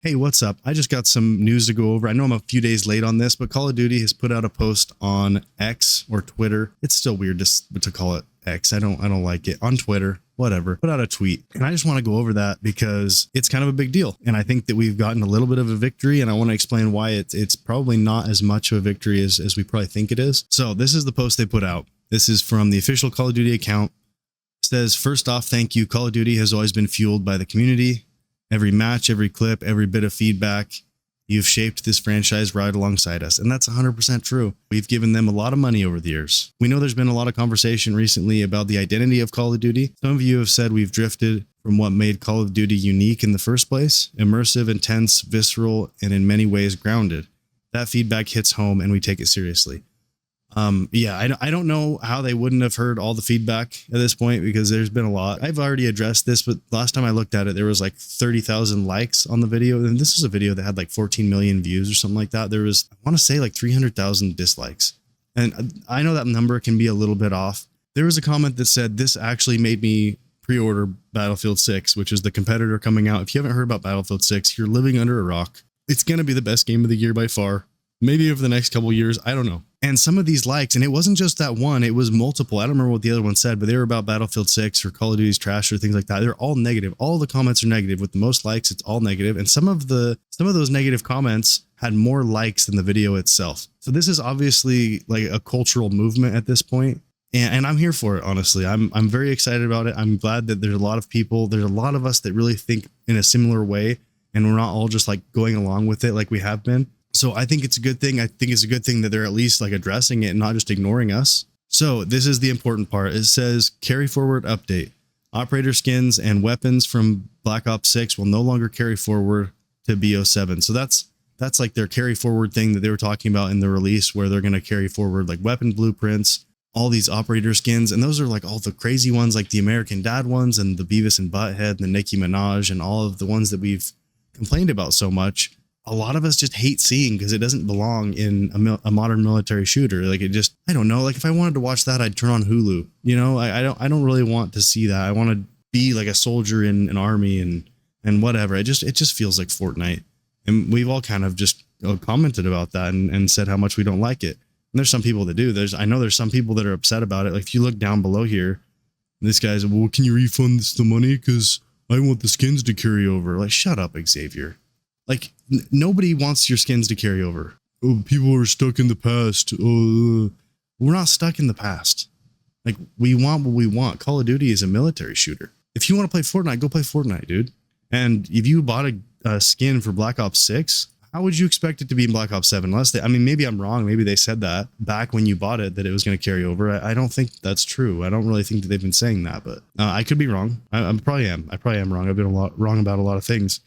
Hey, what's up? I just got some news to go over. I know I'm a few days late on this, but Call of Duty has put out a post on X or Twitter. It's still weird to call it X. I don't like it. On Twitter, whatever. Put out a tweet. And I just want to go over that because it's kind of a big deal. And I think that we've gotten a little bit of a victory, and I want to explain why it's probably not as much of a victory as we probably think it is. So this is the post they put out. This is from the official Call of Duty account. It says, first off, thank you. Call of Duty has always been fueled by the community. Every match, every clip, every bit of feedback, you've shaped this franchise right alongside us. And that's 100% true. We've given them a lot of money over the years. We know there's been a lot of conversation recently about the identity of Call of Duty. Some of you have said we've drifted from what made Call of Duty unique in the first place: immersive, intense, visceral, and in many ways grounded. That feedback hits home and we take it seriously. I don't know how they wouldn't have heard all the feedback at this point, because there's been a lot. I've already addressed this, but last time I looked at it, there was like 30,000 likes on the video. And this was a video that had like 14 million views or something like that. There was, I want to say, like 300,000 dislikes. And I know that number can be a little bit off. There was a comment that said, this actually made me pre-order Battlefield 6, which is the competitor coming out. If you haven't heard about Battlefield 6, you're living under a rock. It's going to be the best game of the year by far. Maybe over the next couple of years, I don't know. And some of these likes, and it wasn't just that one, it was multiple. I don't remember what the other one said, but they were about Battlefield 6 or Call of Duty's trash or things like that. They're all negative. All the comments are negative. With the most likes, it's all negative. And some of those negative comments had more likes than the video itself. So this is obviously like a cultural movement at this point. And I'm here for it, honestly. I'm very excited about it. I'm glad that there's a lot of people, there's a lot of us that really think in a similar way, and we're not all just like going along with it like we have been. So I think it's a good thing. I think it's a good thing that they're at least like addressing it and not just ignoring us. So this is the important part. It says carry forward update. Operator skins and weapons from Black Ops 6 will no longer carry forward to BO7. So that's like their carry forward thing that they were talking about in the release, where they're going to carry forward like weapon blueprints, all these operator skins. And those are like all the crazy ones, like the American Dad ones and the Beavis and Butthead and the Nicki Minaj and all of the ones that we've complained about so much. A lot of us just hate seeing, because it doesn't belong in a modern military shooter. Like, it just, I don't know. Like, if I wanted to watch that, I'd turn on Hulu. You know, I don't really want to see that. I want to be like a soldier in an army and whatever. It just feels like Fortnite. And we've all kind of just commented about that and said how much we don't like it. And there's some people that do. I know there's some people that are upset about it. Like, if you look down below here, this guy's, well, can you refund this the money? Because I want the skins to carry over. Like, shut up, Xavier. Like, nobody wants your skins to carry over. Oh, people are stuck in the past. We're not stuck in the past. Like, we want what we want. Call of Duty is a military shooter. If you want to play Fortnite, go play Fortnite, dude. And if you bought a skin for Black Ops 6, how would you expect it to be in Black Ops 7? Unless I mean, maybe I'm wrong. Maybe they said that back when you bought it, that it was going to carry over. I don't think that's true. I don't really think that they've been saying that, but I could be wrong. I probably am. I probably am wrong. I've been wrong about a lot of things.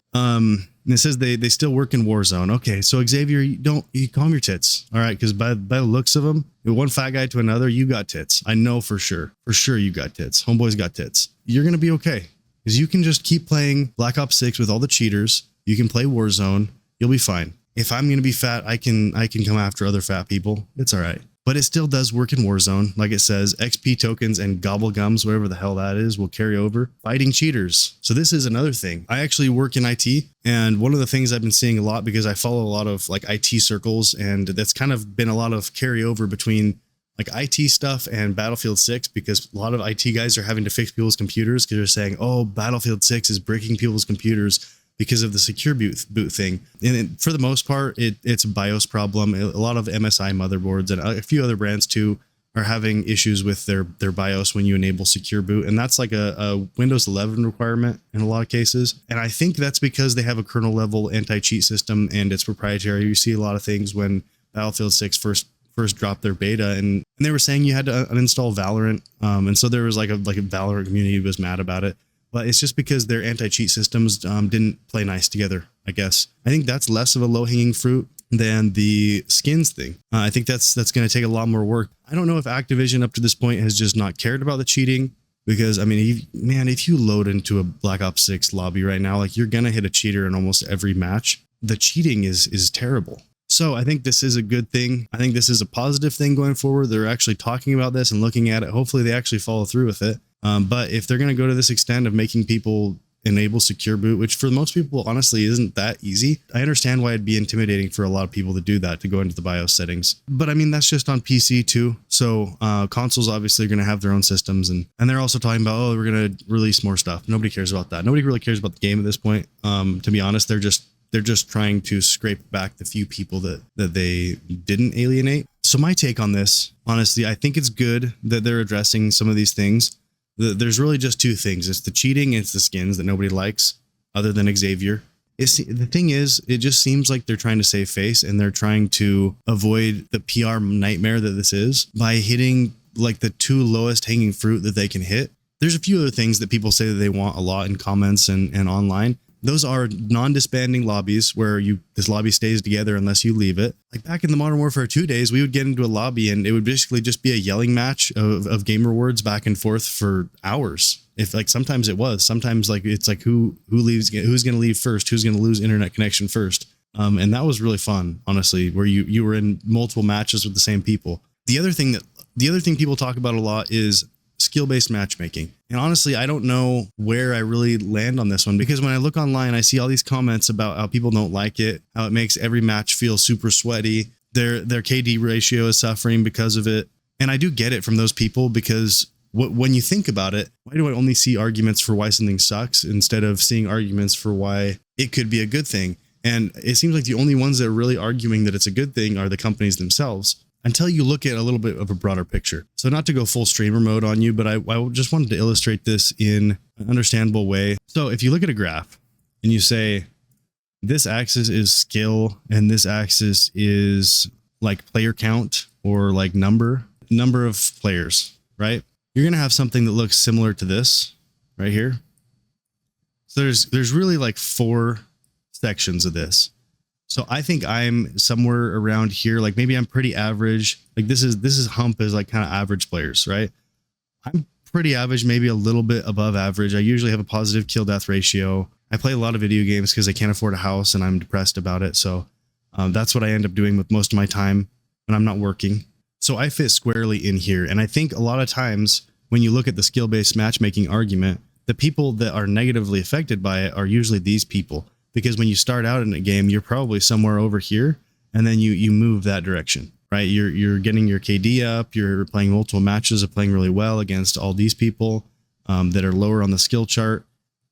And it says they still work in Warzone. Okay, so Xavier, you calm your tits, all right? Because by the looks of them, one fat guy to another, you got tits. I know for sure. For sure you got tits. Homeboy's got tits. You're going to be okay. Because you can just keep playing Black Ops 6 with all the cheaters. You can play Warzone. You'll be fine. If I'm going to be fat, I can come after other fat people. It's all right. But it still does work in Warzone. Like it says, XP tokens and gobble gums, whatever the hell that is, will carry over. Fighting cheaters. So this is another thing. I actually work in IT. And one of the things I've been seeing a lot, because I follow a lot of like IT circles, and that's kind of been a lot of carryover between like IT stuff and Battlefield 6, because a lot of IT guys are having to fix people's computers because they're saying, oh, Battlefield 6 is breaking people's computers because of the secure boot thing. And for the most part, it's a BIOS problem. A lot of MSI motherboards and a few other brands too are having issues with their BIOS when you enable secure boot. And that's like a Windows 11 requirement in a lot of cases. And I think that's because they have a kernel level anti-cheat system and it's proprietary. You see a lot of things when Battlefield 6 first dropped their beta, and they were saying you had to uninstall Valorant. And so there was like a Valorant community was mad about it. But it's just because their anti-cheat systems didn't play nice together, I guess. I think that's less of a low-hanging fruit than the skins thing. I think that's going to take a lot more work. I don't know if Activision up to this point has just not cared about the cheating, because, I mean, if you load into a Black Ops 6 lobby right now, like, you're going to hit a cheater in almost every match. The cheating is terrible. So I think this is a good thing. I think this is a positive thing going forward. They're actually talking about this and looking at it. Hopefully they actually follow through with it. But if they're going to go to this extent of making people enable secure boot, which for most people honestly isn't that easy. I understand why it'd be intimidating for a lot of people to do that, to go into the BIOS settings. But I mean, that's just on PC too. So consoles obviously are going to have their own systems, and they're also talking about, oh, we're going to release more stuff. Nobody cares about that. Nobody really cares about the game at this point. To be honest, they're just trying to scrape back the few people that they didn't alienate. So my take on this, honestly, I think it's good that they're addressing some of these things. There's really just two things. It's the cheating, it's the skins that nobody likes other than Xavier. The thing is, it just seems like they're trying to save face, and they're trying to avoid the PR nightmare that this is by hitting like the two lowest hanging fruit that they can hit. There's a few other things that people say that they want a lot in comments and online. Those are non-disbanding lobbies where this lobby stays together unless you leave it. Like back in the Modern Warfare 2 days, we would get into a lobby and it would basically just be a yelling match of gamer words back and forth for hours. If like sometimes it was, sometimes like it's like who leaves, who's going to leave first, who's going to lose internet connection first. And that was really fun, honestly, where you were in multiple matches with the same people. The other thing people talk about a lot is skill-based matchmaking. And honestly, I don't know where I really land on this one, because when I look online, I see all these comments about how people don't like it, how it makes every match feel super sweaty. Their KD ratio is suffering because of it. And I do get it from those people, because when you think about it, why do I only see arguments for why something sucks instead of seeing arguments for why it could be a good thing? And it seems like the only ones that are really arguing that it's a good thing are the companies themselves, until you look at a little bit of a broader picture. So not to go full streamer mode on you, but I just wanted to illustrate this in an understandable way. So if you look at a graph and you say, this axis is skill and this axis is like player count or like number of players, right? You're going to have something that looks similar to this right here. So there's really like 4 sections of this. So I think I'm somewhere around here. Like maybe I'm pretty average. Like this is hump is like kind of average players, right? I'm pretty average, maybe a little bit above average. I usually have a positive kill death ratio. I play a lot of video games because I can't afford a house and I'm depressed about it. So that's what I end up doing with most of my time when I'm not working. So I fit squarely in here. And I think a lot of times when you look at the skill-based matchmaking argument, the people that are negatively affected by it are usually these people. Because when you start out in a game, you're probably somewhere over here, and then you move that direction, right? You're getting your KD up, you're playing multiple matches of playing really well against all these people that are lower on the skill chart,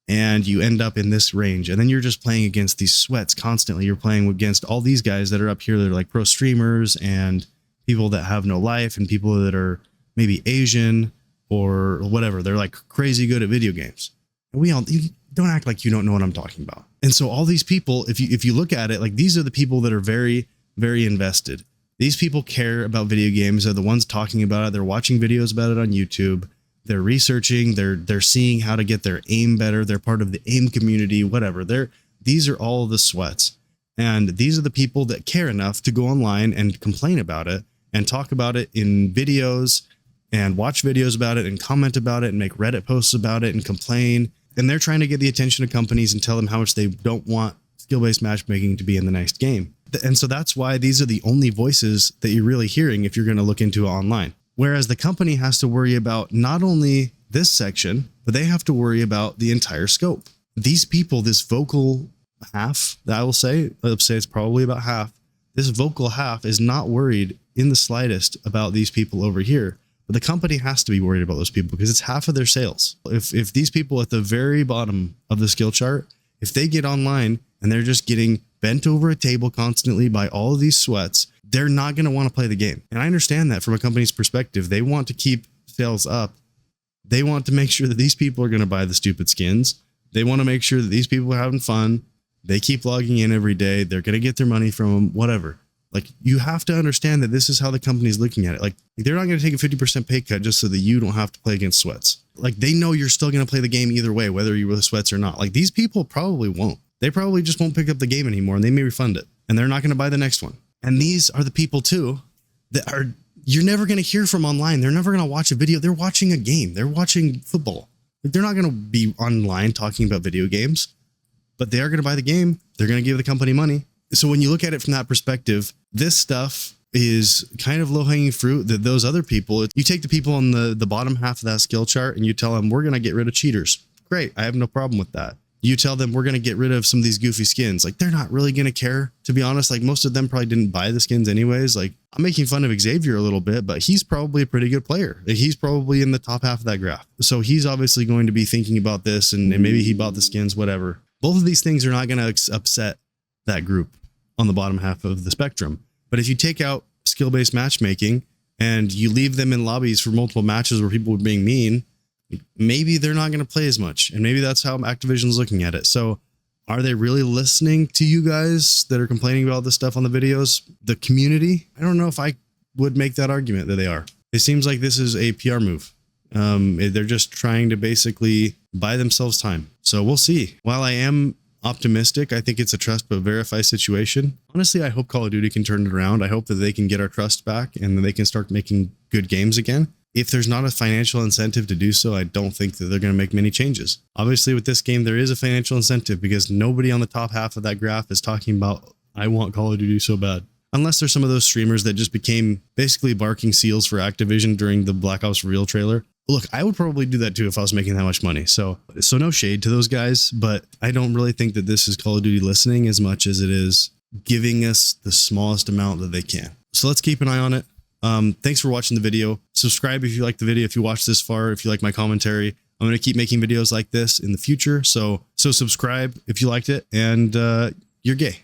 and you end up in this range. And then you're just playing against these sweats constantly. You're playing against all these guys that are up here that are like pro streamers and people that have no life and people that are maybe Asian or whatever. They're like crazy good at video games. And you don't act like you don't know what I'm talking about. And so all these people, if you look at it, like these are the people that are very, very invested. These people care about video games. They're the ones talking about it. They're watching videos about it on YouTube. They're researching. They're seeing how to get their aim better. They're part of the aim community, whatever. These are all the sweats. And these are the people that care enough to go online and complain about it and talk about it in videos and watch videos about it and comment about it and make Reddit posts about it and complain. And they're trying to get the attention of companies and tell them how much they don't want skill-based matchmaking to be in the next game. And so that's why these are the only voices that you're really hearing if you're going to look into it online. Whereas the company has to worry about not only this section, but they have to worry about the entire scope. These people, this vocal half, that I will say it's probably about half, this vocal half is not worried in the slightest about these people over here. But the company has to be worried about those people because it's half of their sales. If these people at the very bottom of the skill chart, if they get online and they're just getting bent over a table constantly by all of these sweats, they're not going to want to play the game. And I understand that from a company's perspective. They want to keep sales up. They want to make sure that these people are going to buy the stupid skins. They want to make sure that these people are having fun. They keep logging in every day. They're going to get their money from them, whatever. Like, you have to understand that this is how the company's looking at it. Like they're not going to take a 50% pay cut just so that you don't have to play against sweats. Like, they know you're still going to play the game either way, whether you're with sweats or not. Like, these people probably won't. They probably just won't pick up the game anymore, and they may refund it, and they're not going to buy the next one. And these are the people too that you're never going to hear from online. They're never going to watch a video. They're watching a game. They're watching football. Like, they're not going to be online talking about video games, but they are going to buy the game. They're going to give the company money. So when you look at it from that perspective, this stuff is kind of low-hanging fruit that those other people, you take the people on the bottom half of that skill chart and you tell them, we're going to get rid of cheaters. Great. I have no problem with that. You tell them we're going to get rid of some of these goofy skins. Like, they're not really going to care, to be honest. Like, most of them probably didn't buy the skins anyways. Like, I'm making fun of Xavier a little bit, but he's probably a pretty good player. He's probably in the top half of that graph. So he's obviously going to be thinking about this, and maybe he bought the skins, whatever. Both of these things are not going to upset that group on the bottom half of the spectrum. But if you take out skill-based matchmaking and you leave them in lobbies for multiple matches where people are being mean, maybe they're not going to play as much. And maybe that's how Activision's looking at it. So are they really listening to you guys that are complaining about this stuff on the videos? The community? I don't know if I would make that argument that they are. It seems like this is a PR move. They're just trying to basically buy themselves time. So we'll see. While I am optimistic, I think it's a trust but verify situation. Honestly, I hope Call of Duty can turn it around. I hope that they can get our trust back and that they can start making good games again. If there's not a financial incentive to do so, I don't think that they're going to make many changes. Obviously, with this game, there is a financial incentive because nobody on the top half of that graph is talking about, I want Call of Duty so bad. Unless there's some of those streamers that just became basically barking seals for Activision during the Black Ops Real trailer. Look, I would probably do that too if I was making that much money. So no shade to those guys, but I don't really think that this is Call of Duty listening as much as it is giving us the smallest amount that they can. So let's keep an eye on it. Thanks for watching the video. Subscribe if you like the video, if you watched this far, if you like my commentary. I'm going to keep making videos like this in the future. So subscribe if you liked it, and you're gay.